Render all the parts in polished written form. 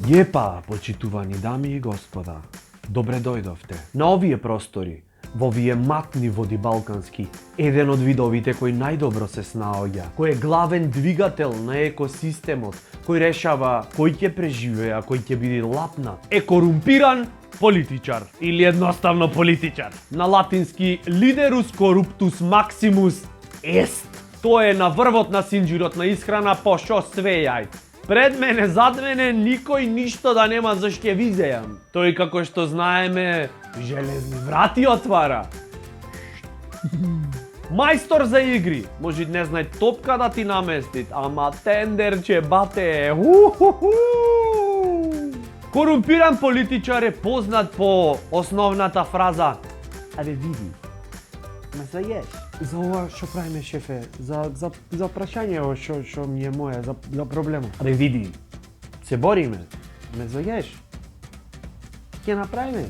Јепа, почитувани дами и господа, добре дојдовте на овие простори, во овие матни води балкански, еден од видовите кој најдобро се снаоѓа, кој е главен двигател на екосистемот, кој решава кој ќе преживее, а кој ќе биде лапнат, е корумпиран политичар или едноставно политичар. На латински Liderus corruptus maximus est. Тоа е на врвот на синџирот на исхрана по шо све јај. Пред мене, зад мене, никој ништо да нема за што визејам. Тој како што знаеме, железни врати отвара. Мајстор за игри, може не знае топка да ти наместит, ама тендерче бате. Корумпиран политичар е познат по основната фраза: "Абе види, ме заеш." За ова што правиме, шефе, за прашање што ми е моја, за проблемот. Абе види, се бориме, ме заеш. Ќе направиме.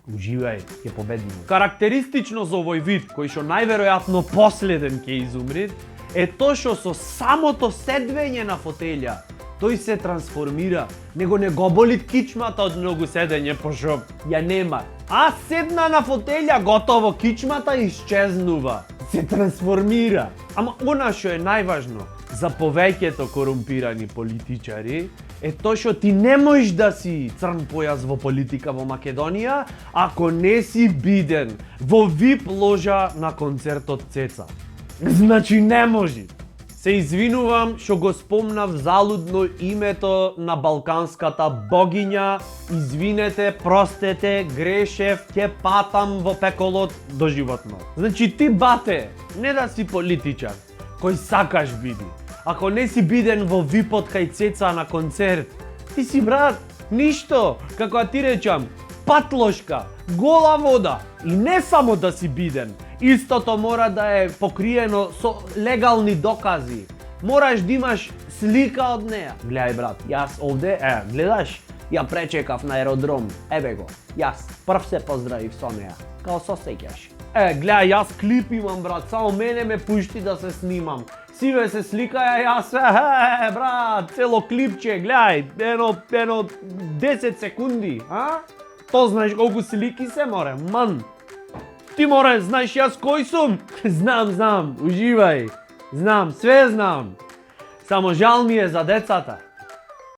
Уживај, ќе победиме. Карактеристично за овој вид, кој што најверојатно последен ќе изумре, е тоа што со самото седвење на фотелја, тој се трансформира, него не го боли кичмата од многу седење, пошто ја нема. А седна на фотелја, готово, кичмата исчезнува, се трансформира. Ама она што е најважно за повеќето корумпирани политичари е тоа што ти не можеш да си црн појас во политика во Македонија ако не си биден во VIP ложа на концертот Цеца. Значи не може. Се извинувам што го спомнав залудно името на балканската богиња. Извинете, простете, грешев, ќе патам во пеколот доживотно. Значи ти, бате, не да си политичар, кој сакаш биди. Ако не си биден во випот кај Цеца на концерт, ти си, брат, ништо, како ти речам, патлошка, гола вода. И не само да си биден, истото мора да е покриено со легални докази. Мораш да имаш слика од неа. Гледај, брат, јас овде, гледаш, ја пречекав на аеродром. Еве го, јас прв се поздравив со неа, као сосеќаш. Гледај, јас клип имам, брат, само мене ме пушти да се снимам. Сиве се сликаја, јас, брат, цело клипче, гледај, едно 10 секунди, а? То знаеш колку слики се море, ман. Ти море, знаеш јас кој сум? Знам, уживај. Знам, све знам. Само жал ми е за децата.